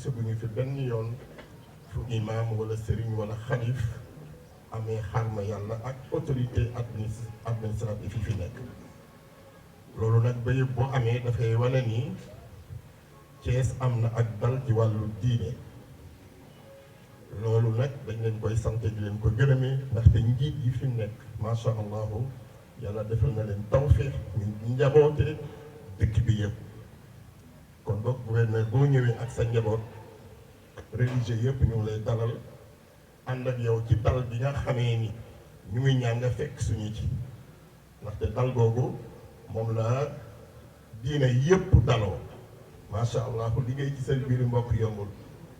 gisaguñu fi benn yoon fu imam wala sëriñ wala xalif amee xarma yàlla ak autorité administrative fi nekk. loolu nag ba yëpp boo amee dafay wane ni Thiès am na ak dal ci wàllu diine. loolu nag dañ leen koy sant di leen ko gërëmee ndaxte njiit yi fi nekk macha allahu yàlla defal na leen tawfeex ñu njaboote dëkk bi yëpp. kon boog gouverneur boo ñëwee ak sa njaboot religieux yëpp ñu ngi lay dalal ànd ak yow ci dal bi nga xamee ni ñu ngi ñaan nga fekk suñu ci ndaxte dal googu moom la diine yëpp daloo macha allah liggéey ci seen biir mbokk yombul.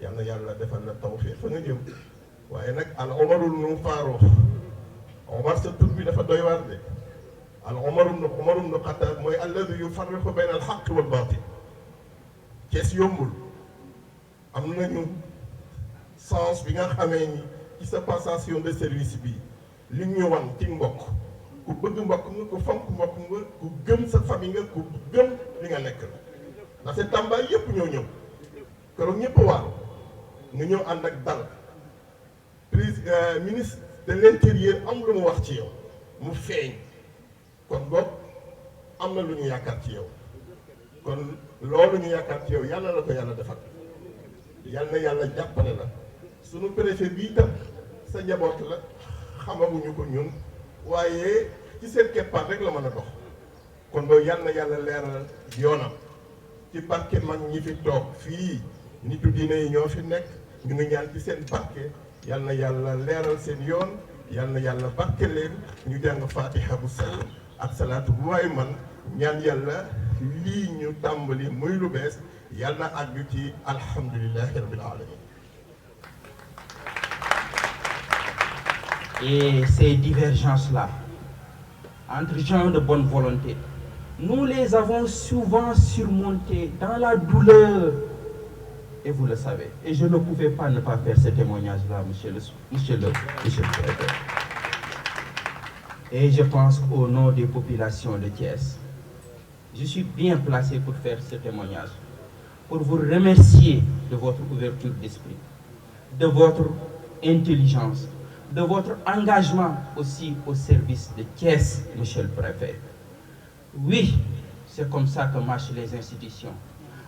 yal na yàlla defal la tawfiq fa nga jëm waaye nag al omarul nu faaroox omar sa tur bi dafa doy waar de al omarum nu xattaab mooy alladi yufarriqu bayna al xaq wal baatil. Thiès yombul am nañu sens bi nga xamee ni ci sa passation de service bi li ñu wan ci mbokk ku bëgg mbokk nga ku fonk mbokk nga ku gëm sa famille nga ku gëm li nga nekk la ndaxte Tamba yëpp ñoo ñëw keroog ñëpp waaru nga ñëw ànd ak dal ministre de l'intérieur am lu mu wax ci yow mu feeñ kon boog am na lu ñu yaakaar ci yow kon loolu ñu yaakaar ci yow yàlla la ko yàlla defal yàlla na yàlla jàppale la sunu préfet bii tam sa njaboot la xamaguñu ko ñun waaye ci seen keppaar rek la mën a dox kon boog yàlla na yàlla leeral yoonam ci barke mag ñi fi toog fii nitu diine yi ñoo fi nekk ñu ngi ñaan ci seen barke yal na yàlla leeral seen yoon yal na yàlla barke leen ñu jàng fatiha bu sell ak salaatu bu waay man ñaan yàlla lii ñu tàmbali muy lu bees yal na àgg ci alhamdulillahi rabbil alamin. Et ces divergences-là, entre gens de bonne volonté, nous les avons souvent surmontées dans la douleur. Et vous le savez. Et je ne pouvais pas ne pas faire ce témoignage-là, monsieur le préfet. Et je pense qu'au nom des populations de Thiès, je suis bien placé pour faire ce témoignage, pour vous remercier de votre ouverture d'esprit, de votre intelligence, de votre engagement aussi au service de Thiès, monsieur le préfet. Oui, c'est comme ça que marchent les institutions.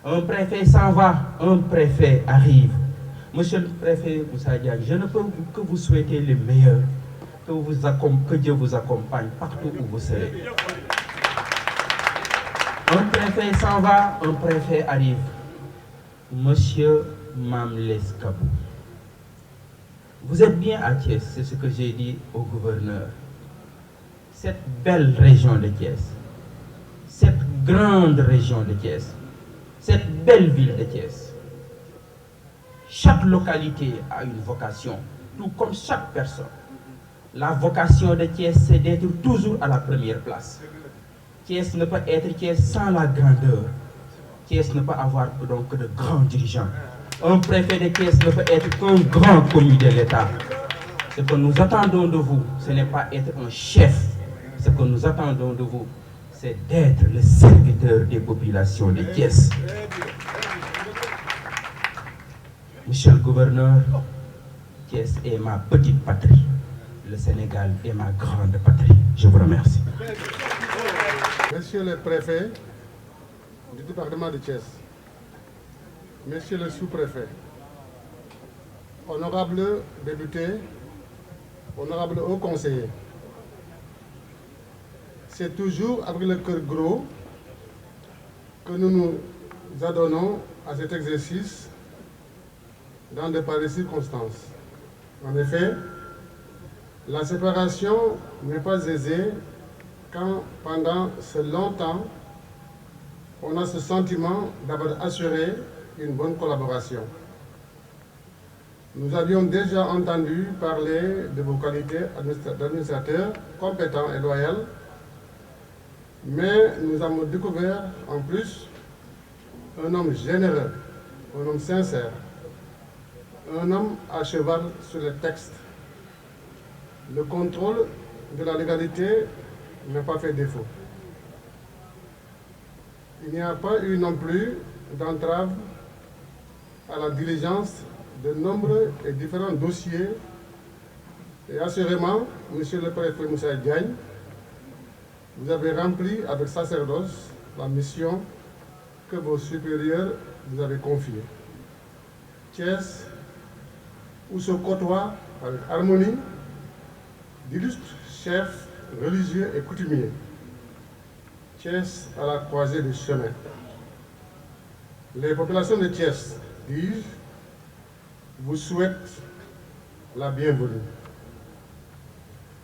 Un préfet s'en va, un préfet arrive. Monsieur le préfet Moussa Diagne, je ne peux que vous souhaiter le meilleur, que Dieu vous accompagne partout où vous serez. Un préfet s'en va, un préfet arrive. Monsieur Mamles Kabou, vous êtes bien à Thiès, c'est ce que j'ai dit au gouverneur. Cette belle région de Thiès, cette grande région de Thiès, cette belle ville de Thiès. Chaque localité a une vocation, tout comme chaque personne. La vocation de Thiès, c'est d'être toujours à la première place. Thiès ne peut être Thiès sans la grandeur. Thiès ne peut avoir donc que de grands dirigeants. Un préfet de Thiès ne peut être qu'un grand commis de l'État. Ce que nous attendons de vous, ce n'est pas être un chef. Ce que nous attendons de vous, c'est d'être le serviteur des populations de Thiès. Monsieur le gouverneur, Thiès est ma petite patrie. Le Sénégal est ma grande patrie. Je vous remercie. Monsieur le préfet du département de Thiès, Monsieur le sous-préfet, honorable député, honorable haut conseiller, c'est toujours avec le cœur gros que nous nous adonnons à cet exercice dans de pareilles circonstances. En effet, la séparation n'est pas aisée quand pendant ce longtemps, on a ce sentiment d'avoir assuré une bonne collaboration. Nous avions déjà entendu parler de vos qualités d'administrateur compétent et loyal, mais nous avons découvert en plus un homme généreux, un homme sincère, un homme à cheval sur les textes. Le contrôle de la légalité n'a pas fait défaut. Il n'y a pas eu non plus d'entrave à la diligence de nombreux et différents dossiers et assurément, Monsieur le Préfet Moussa Diagne, vous avez rempli avec sacerdoce la mission que vos supérieurs vous avez confiée. Thiès, où se côtoient avec harmonie d'illustres chefs religieux et coutumiers. Thiès à la croisée des chemins. Les populations de Thiès, dis-je, vous souhaitent la bienvenue.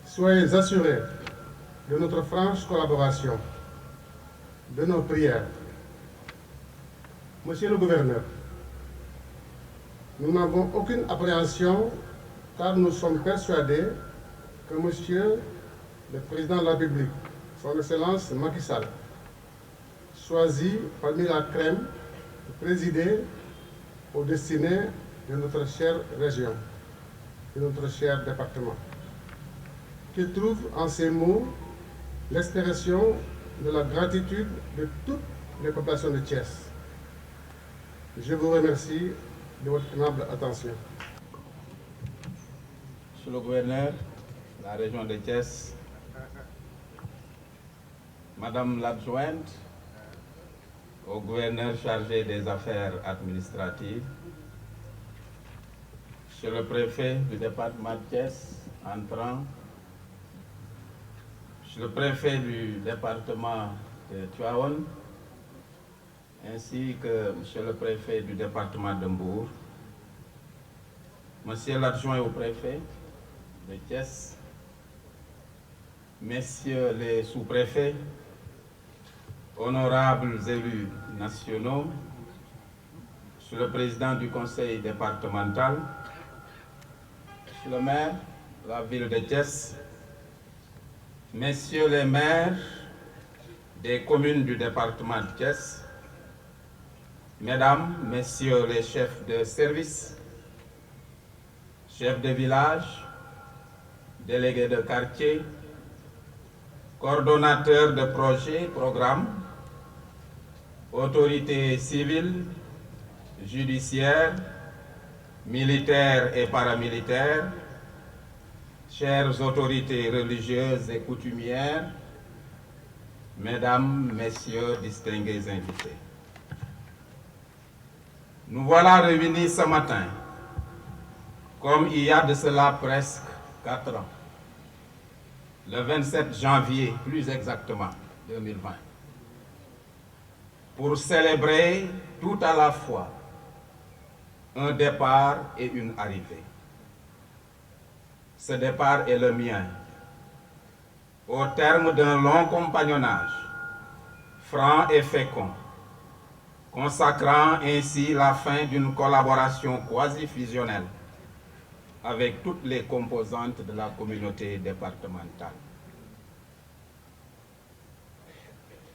Soyez assurés de notre franche collaboration, de nos prières. Monsieur le gouverneur, nous n'avons aucune appréhension car nous sommes persuadés que Monsieur le Président de la République, Son Excellence Macky Sall, choisi parmi la crème de présider aux destinées de notre chère région, de notre cher département, qui trouve en ces mots l'expression de la gratitude de toutes les populations de Thiès. Je vous remercie de votre aimable attention. Monsieur le gouverneur de la région de Thiès, Madame l'adjointe au gouverneur chargé des affaires administratives, Monsieur le préfet du département de Thiès, entrant, Monsieur le préfet du département de Tivaouane, ainsi que Monsieur le préfet du département de Mbour, Monsieur l'adjoint au préfet de Thiès, Messieurs les sous-préfets, honorables élus nationaux, Monsieur le président du conseil départemental, Monsieur le maire de la ville de Thiès, Messieurs les maires des communes du département de Thiès, Mesdames, Messieurs les chefs de service, chefs de village, délégués de quartier, coordonnateurs de projets, programmes, autorités civiles, judiciaires, militaires et paramilitaires, chères autorités religieuses et coutumières, Mesdames, Messieurs, distingués invités. Nous voilà réunis ce matin, comme il y a de cela presque 4 ans, le 27 janvier, plus exactement, 2020, pour célébrer tout à la fois un départ et une arrivée. Ce départ est le mien, au terme d'un long compagnonnage, franc et fécond, consacrant ainsi la fin d'une collaboration quasi fusionnelle avec toutes les composantes de la communauté départementale.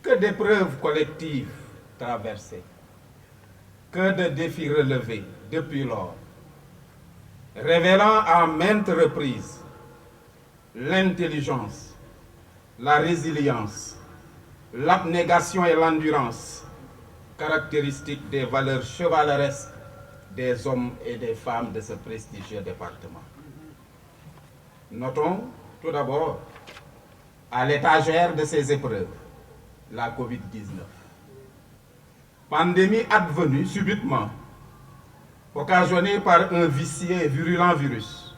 Que d'épreuves collectives traversées, que de défis relevés depuis lors, révélant à maintes reprises l'intelligence, la résilience, l'abnégation et l'endurance, caractéristiques des valeurs chevaleresques des hommes et des femmes de ce prestigieux département. Notons tout d'abord à l'étagère de ces épreuves la Covid-19. Pandémie advenue subitement, occasionnée par un vicieux et virulent virus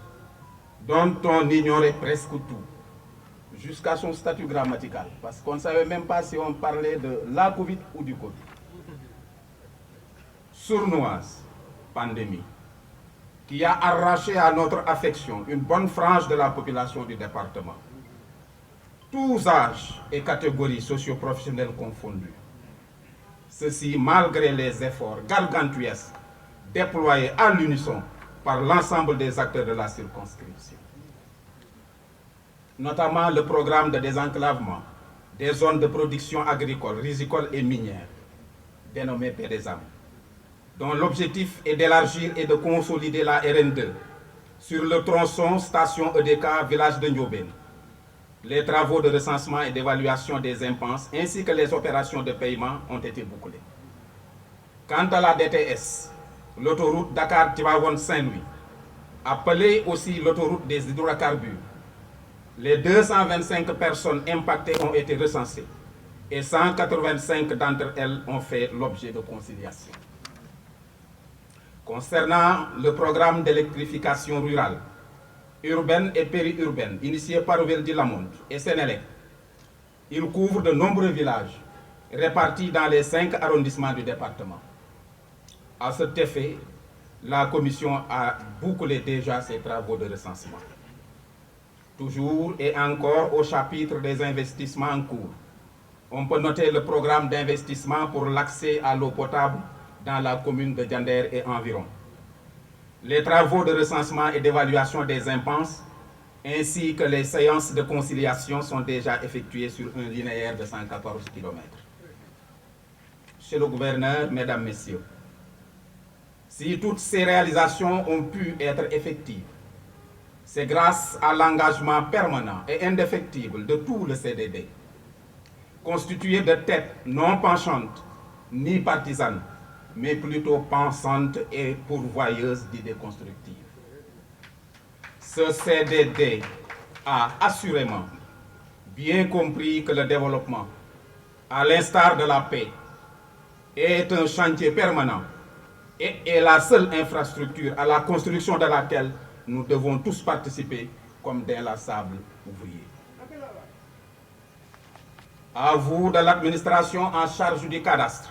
dont on ignorait presque tout, jusqu'à son statut grammatical, parce qu'on ne savait même pas si on parlait de la Covid ou du Covid. Sournoise pandémie qui a arraché à notre affection une bonne frange de la population du département, tous âges et catégories socio-professionnelles confondus. Ceci malgré les efforts gargantuesques déployés à l'unisson par l'ensemble des acteurs de la circonscription. Notamment le programme de désenclavement des zones de production agricole, risicole et minière, dénommé PDESAM, dont l'objectif est d'élargir et de consolider la RN2 sur le tronçon station EDK village de Ndiobène. Les travaux de recensement et d'évaluation des impenses ainsi que les opérations de paiement ont été bouclés. Quant à la DTS, l'autoroute Dakar-Tivaouane-Saint-Louis, appelée aussi l'autoroute des hydrocarbures. Les 225 personnes impactées ont été recensées et 185 d'entre elles ont fait l'objet de conciliation. Concernant le programme d'électrification rurale, urbaine et périurbaine, initié par Oueldi-Lamonde et Sénélec, il couvre de nombreux villages répartis dans les 5 arrondissements du département. À cet effet, la Commission a bouclé déjà ses travaux de recensement. Toujours et encore au chapitre des investissements en cours, on peut noter le programme d'investissement pour l'accès à l'eau potable dans la commune de Diender et environ. Les travaux de recensement et d'évaluation des impenses ainsi que les séances de conciliation sont déjà effectuées sur un linéaire de 114 km. Chez le gouverneur, mesdames, messieurs, si toutes ces réalisations ont pu être effectives, c'est grâce à l'engagement permanent et indéfectible de tout le CDD, constitué de têtes non penchantes ni partisanes, mais plutôt pensantes et pourvoyeuses d'idées constructives. Ce CDD a assurément bien compris que le développement, à l'instar de la paix, est un chantier permanent et est la seule infrastructure à la construction de laquelle nous devons tous participer comme d'inlassables ouvriers. À vous de l'administration en charge du cadastre,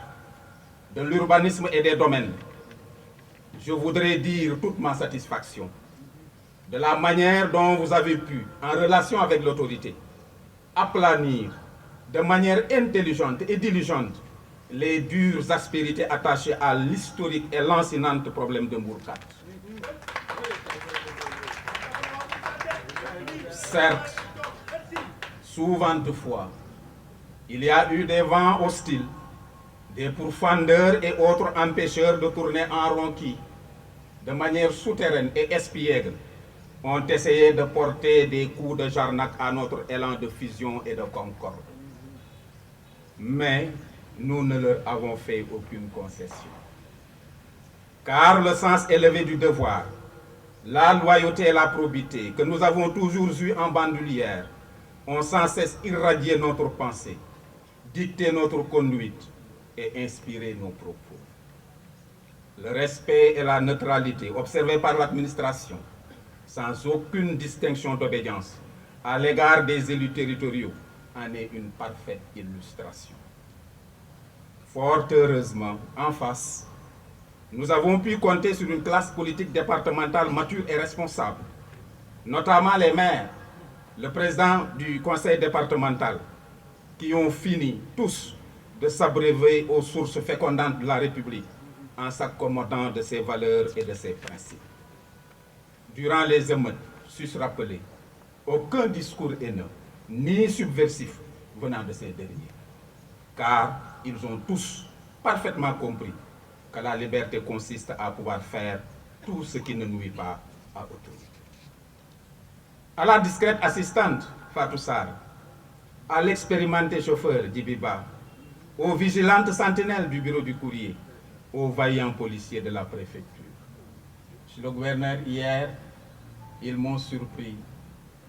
de l'urbanisme et des domaines, je voudrais dire toute ma satisfaction de la manière dont vous avez pu, en relation avec l'autorité, aplanir de manière intelligente et diligente les dures aspérités attachées à l'historique et lancinante problème de Mbour 4. Certes, souvent de fois, il y a eu des vents hostiles, des pourfendeurs et autres empêcheurs de tourner en rond qui, de manière souterraine et espiègle, ont essayé de porter des coups de jarnac à notre élan de fusion et de concorde. Mais nous ne leur avons fait aucune concession. Car le sens élevé du devoir, la loyauté et la probité que nous avons toujours eu en bandoulière ont sans cesse irradié notre pensée, dicté notre conduite et inspiré nos propos. Le respect et la neutralité observés par l'administration, sans aucune distinction d'obédience, à l'égard des élus territoriaux, en est une parfaite illustration. Fort heureusement, en face, nous avons pu compter sur une classe politique départementale mature et responsable, notamment les maires, le président du conseil départemental, qui ont fini tous de s'abreuver aux sources fécondantes de la République en s'accommodant de ses valeurs et de ses principes. Durant les émeutes, sus rappelé, aucun discours haineux ni subversif venant de ces derniers, car ils ont tous parfaitement compris que la liberté consiste à pouvoir faire tout ce qui ne nuit pas à autrui. À la discrète assistante Fatou Sarr, à l'expérimenté chauffeur Djibiba, aux vigilantes sentinelles du bureau du courrier, aux vaillants policiers de la préfecture. Chez le gouverneur hier, ils m'ont surpris,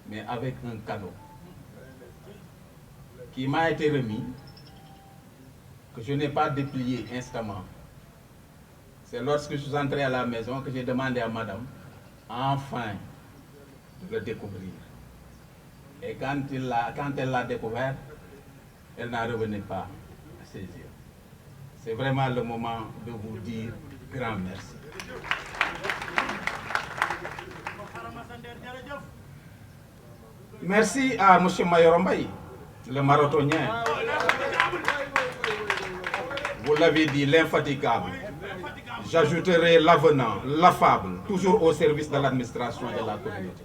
mais avec un cadeau qui m'a été remis, que je n'ai pas déplié instamment. C'est lorsque je suis entré à la maison que j'ai demandé à madame, enfin, de le découvrir. Et quand elle l'a découvert, elle n'en revenait pas à ses yeux. C'est vraiment le moment de vous dire grand merci. Merci à M. Mayorombaï, le marathonien. Vous l'avez dit, l'infatigable. J'ajouterai l'avenant, l'affable, toujours au service de l'administration et de la communauté.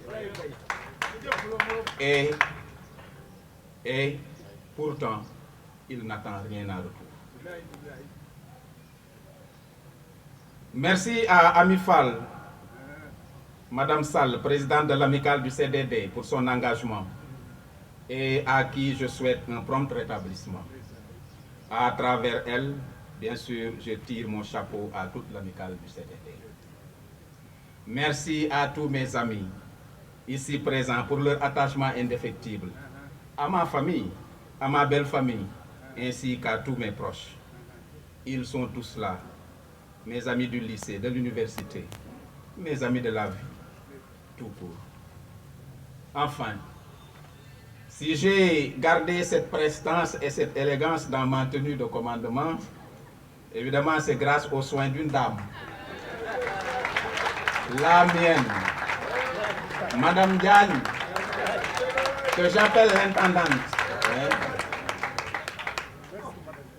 Et pourtant, il n'attend rien en retour. Merci à Amifal, Madame Sall, présidente de l'amicale du CDD, pour son engagement et à qui je souhaite un prompt rétablissement. À travers elle, Bien sûr, je tire mon chapeau à toute l'amicale du CDD. Merci à tous mes amis ici présents pour leur attachement indéfectible, à ma famille, à ma belle famille, ainsi qu'à tous mes proches. Ils sont tous là, mes amis du lycée, de l'université, mes amis de la vie, tout court. Enfin, si j'ai gardé cette prestance et cette élégance dans ma tenue de commandement, évidemment c'est grâce aux soins d'une dame, la mienne, Madame Diagne, que j'appelle l'intendante.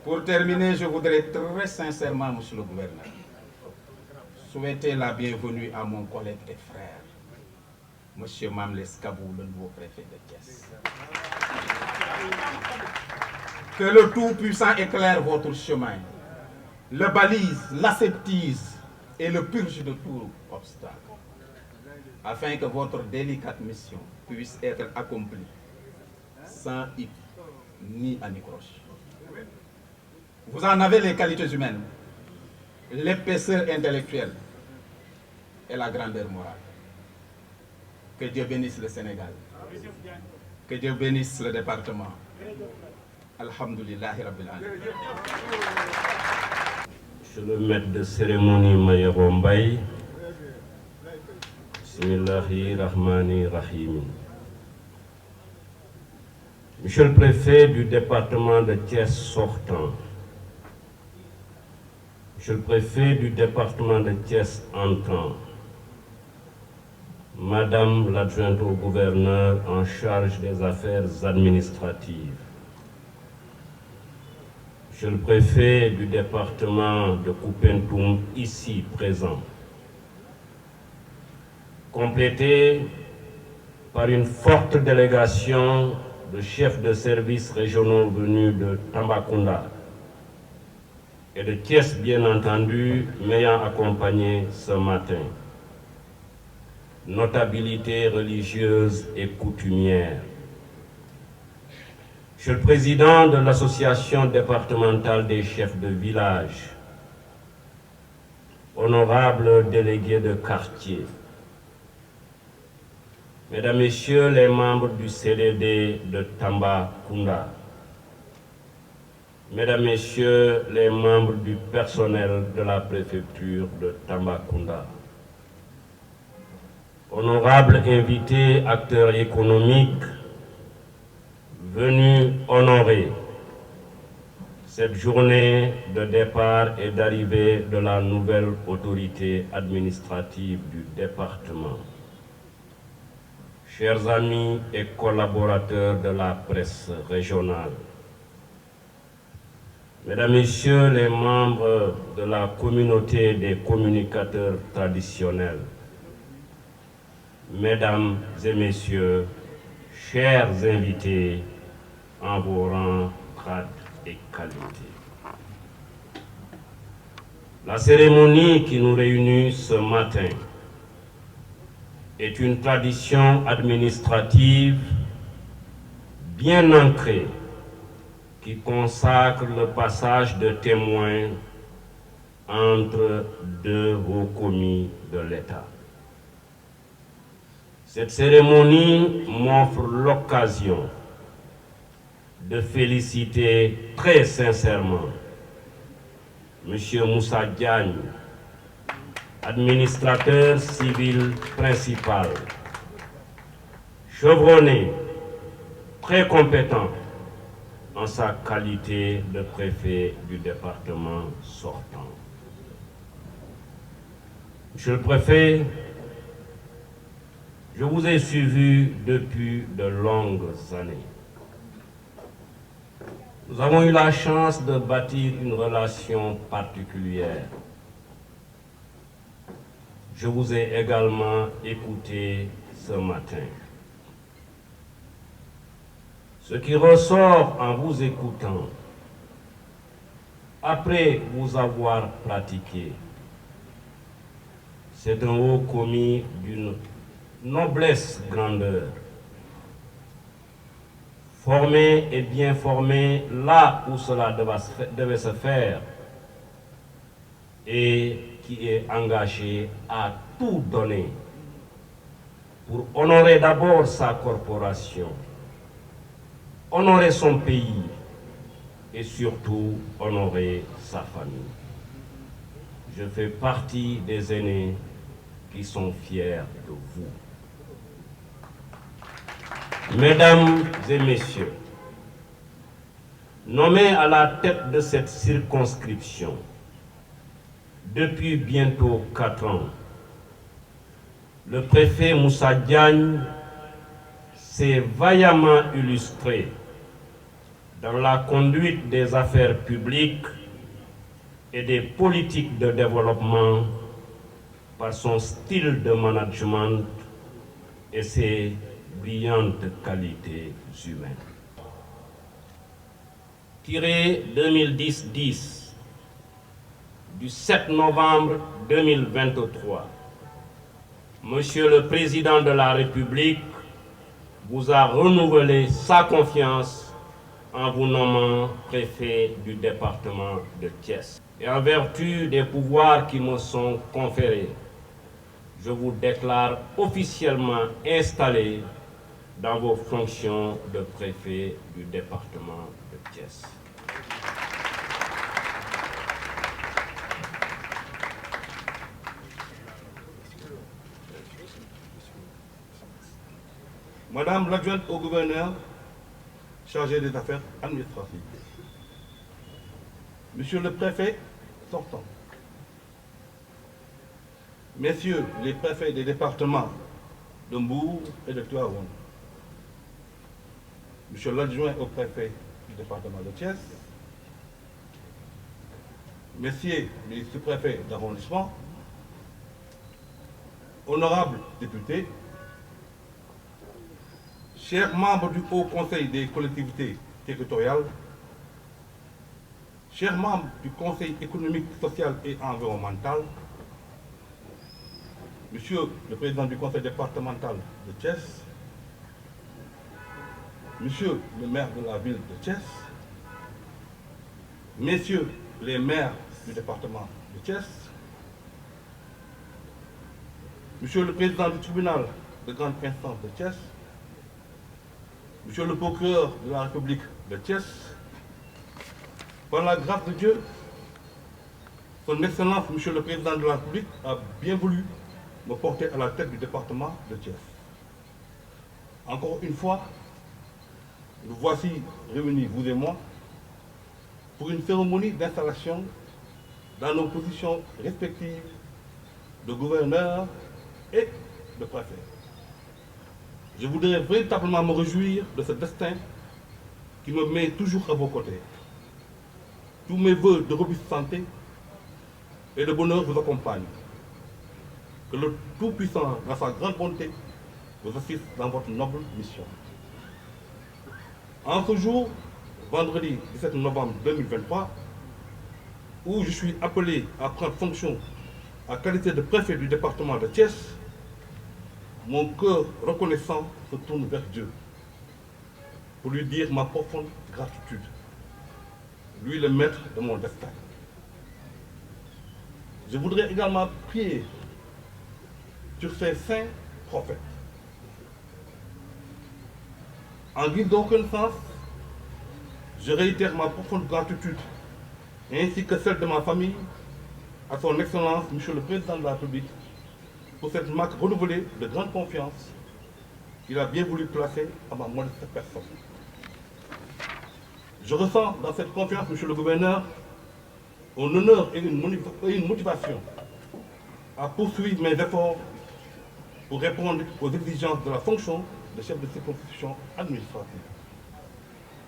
Pour terminer, je voudrais très sincèrement, monsieur le gouverneur, souhaiter la bienvenue à mon collègue et frère, monsieur Mamles Kabou, le nouveau préfet de Thiès. Que le Tout-Puissant éclaire votre chemin, le balise, l'aseptise et le purge de tout obstacle, afin que votre délicate mission puisse être accomplie sans hic ni anicroche. Vous en avez les qualités humaines, l'épaisseur intellectuelle et la grandeur morale. Que Dieu bénisse le Sénégal. Que Dieu bénisse le département. Alhamdulillahi Rabbil Alamin. Monsieur le maître de cérémonie Mayoro Mbaye, Bismillahi Rahmani Rahim. Monsieur le préfet du département de Thiès sortant, Monsieur le préfet du département de Thiès entrant, Madame l'adjointe au gouverneur en charge des affaires administratives, Monsieur le préfet du département de Koupentoum, ici présent, complété par une forte délégation de chefs de services régionaux venus de Tambacounda et de Thiès, bien entendu, m'ayant accompagné ce matin. Notabilité religieuse et coutumière. Monsieur le président de l'association départementale des chefs de village, honorables délégués de quartier, Mesdames, Messieurs les membres du CDD de Tambacounda, Mesdames, Messieurs les membres du personnel de la préfecture de Tambacounda, honorables invités, acteurs économiques, venus honorer cette journée de départ et d'arrivée de la nouvelle autorité administrative du département. Chers amis et collaborateurs de la presse régionale, Mesdames, Messieurs les membres de la communauté des communicateurs traditionnels, Mesdames et Messieurs, chers invités en vos rangs, grades et qualités. La cérémonie qui nous réunit ce matin est une tradition administrative bien ancrée qui consacre le passage de témoins entre deux hauts commis de l'État. Cette cérémonie m'offre l'occasion de féliciter très sincèrement M. Moussa Diagne, administrateur civil principal, chevronné, très compétent en sa qualité de préfet du département sortant. Monsieur le préfet, je vous ai suivi depuis de longues années. Nous avons eu la chance de bâtir une relation particulière. Je vous ai également écouté ce matin. Ce qui ressort en vous écoutant, après vous avoir pratiqué, c'est un haut commis d'une noblesse grandeur. Formé et bien formé là où cela devait se faire, et qui est engagé à tout donner pour honorer d'abord sa corporation, honorer son pays et surtout honorer sa famille. Je fais partie des aînés qui sont fiers de vous. Mesdames et messieurs, nommé à la tête de cette circonscription depuis bientôt 4 ans, le préfet Moussa Diagne s'est vaillamment illustré dans la conduite des affaires publiques et des politiques de développement par son style de management et ses brillantes qualités humaines. Tiré 2010-10 du 7 novembre 2023, Monsieur le Président de la République vous a renouvelé sa confiance en vous nommant préfet du département de Thiès. Et en vertu des pouvoirs qui me sont conférés, je vous déclare officiellement installé dans vos fonctions de préfet du département de Thiès. Madame l'adjointe au gouverneur chargée des affaires administratives, Monsieur le préfet sortant, Messieurs les préfets des départements de Mbour et de Tivaouane, Monsieur l'adjoint au préfet du département de Thiès, Messieurs les sous-préfets d'arrondissement, honorables députés, chers membres du Haut Conseil des collectivités territoriales, chers membres du Conseil économique, social et environnemental, Monsieur le Président du Conseil départemental de Thiès, Monsieur le maire de la ville de Thiès, Messieurs les maires du département de Thiès, Monsieur le Président du tribunal de grande instance de Thiès, Monsieur le procureur de la République de Thiès, par la grâce de Dieu, Son Excellence, Monsieur le Président de la République, a bien voulu me porter à la tête du département de Thiès. Encore une fois, nous voici réunis, vous et moi, pour une cérémonie d'installation dans nos positions respectives de gouverneur et de préfet. Je voudrais véritablement me réjouir de ce destin qui me met toujours à vos côtés. Tous mes vœux de robuste santé et de bonheur vous accompagnent. Que le Tout-Puissant, dans sa grande bonté, vous assiste dans votre noble mission. En ce jour, vendredi 17 novembre 2023, où je suis appelé à prendre fonction en qualité de préfet du département de Thiès, mon cœur reconnaissant se tourne vers Dieu pour lui dire ma profonde gratitude, lui le maître de mon destin. Je voudrais également prier sur ces saints prophètes. En guise de reconnaissance, je réitère ma profonde gratitude, ainsi que celle de ma famille, à son Excellence, Monsieur le Président de la République, pour cette marque renouvelée de grande confiance qu'il a bien voulu placer à ma modeste personne. Je ressens dans cette confiance, Monsieur le Gouverneur, un honneur et une motivation à poursuivre mes efforts pour répondre aux exigences de la fonction de chef de circonscription administrative.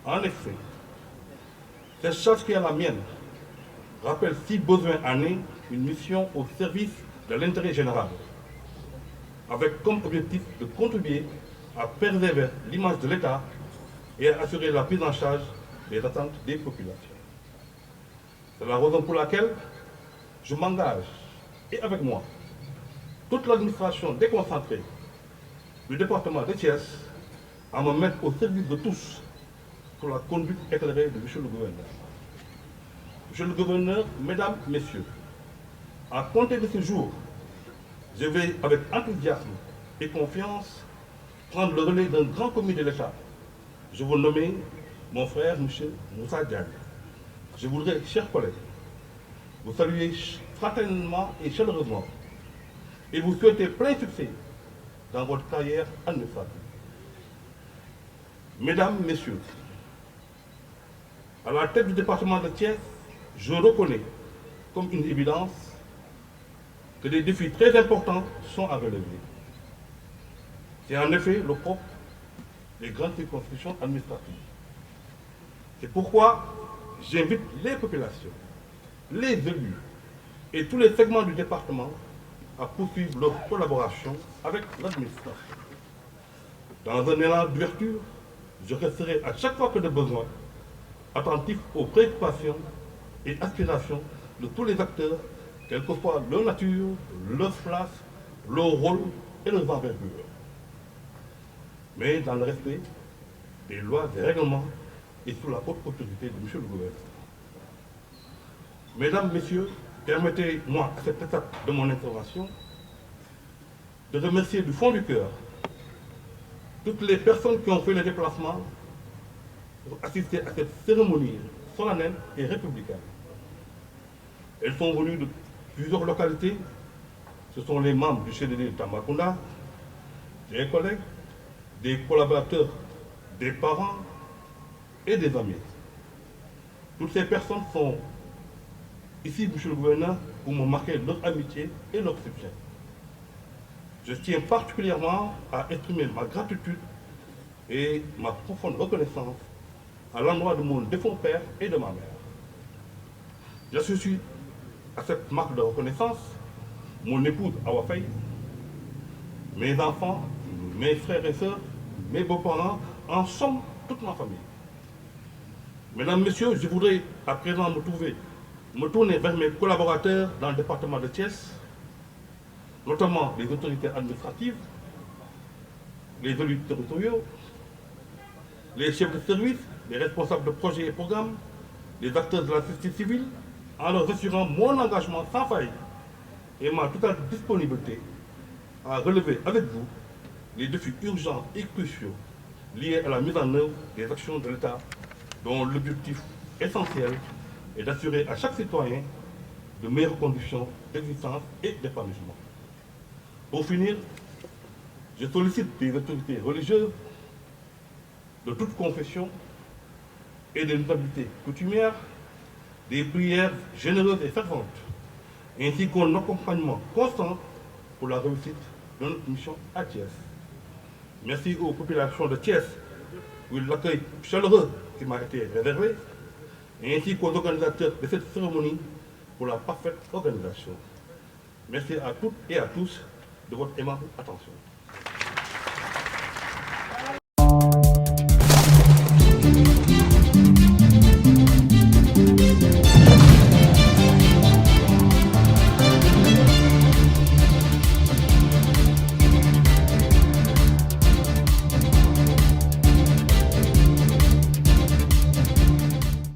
En effet, cette charge qui est la mienne rappelle si besoin en est une mission au service de l'intérêt général, avec comme objectif de contribuer à préserver l'image de l'État et à assurer la prise en charge des attentes des populations. C'est la raison pour laquelle je m'engage, et avec moi, toute l'administration déconcentrée du département de Thiès, à me mettre au service de tous pour la conduite éclairée de Monsieur le Gouverneur. Monsieur le Gouverneur, Mesdames, Messieurs, À compter de ce jour, je vais avec enthousiasme et confiance prendre le relais d'un grand commis de l'État. Je vous nommer mon frère, M. Moussa Diagne. Je voudrais, chers collègues, vous saluer fraternellement et chaleureusement et vous souhaiter plein succès dans votre carrière administrative. Mesdames, Messieurs, à la tête du département de Thiès, je reconnais comme une évidence que des défis très importants sont à relever. C'est en effet le propre des grandes circonscriptions administratives. C'est pourquoi j'invite les populations, les élus et tous les segments du département à poursuivre leur collaboration avec l'administration. Dans un élan d'ouverture, je resterai à chaque fois que de besoin attentif aux préoccupations et aspirations de tous les acteurs, quelle que soit leur nature, leur place, leur rôle et leurs envergures. Mais dans le respect des lois et règlements et sous la haute autorité de M. le gouverneur. Mesdames, Messieurs, permettez-moi à cette étape de mon intervention de remercier du fond du cœur toutes les personnes qui ont fait le déplacement pour assister à cette cérémonie solennelle et républicaine. Elles sont venues de plusieurs localités. Ce sont les membres du CDD de Tambacounda, des collègues, des collaborateurs, des parents et des amis. Toutes ces personnes sont ici, Monsieur le gouverneur, pour me marquer leur amitié et leur soutien. Je tiens particulièrement à exprimer ma gratitude et ma profonde reconnaissance à l'endroit de mon défunt père et de ma mère. J'associe à cette marque de reconnaissance mon épouse Awa Faye, mes enfants, mes frères et sœurs, mes beaux-parents, en somme, toute ma famille. Mesdames, Messieurs, je voudrais à présent me tourner vers mes collaborateurs dans le département de Thiès, notamment les autorités administratives, les élus territoriaux, les chefs de service, les responsables de projets et programmes, les acteurs de la société civile, en leur assurant mon engagement sans faille et ma totale disponibilité à relever avec vous les défis urgents et cruciaux liés à la mise en œuvre des actions de l'État, dont l'objectif essentiel est d'assurer à chaque citoyen de meilleures conditions d'existence et d'épanouissement. Pour finir, je sollicite des autorités religieuses de toute confession et des notabilités coutumières des prières généreuses et ferventes, ainsi qu'un accompagnement constant pour la réussite de notre mission à Thiès. Merci aux populations de Thiès pour l'accueil chaleureux qui m'a été réservé, ainsi qu'aux organisateurs de cette cérémonie pour la parfaite organisation. Merci à toutes et à tous de votre aimable attention.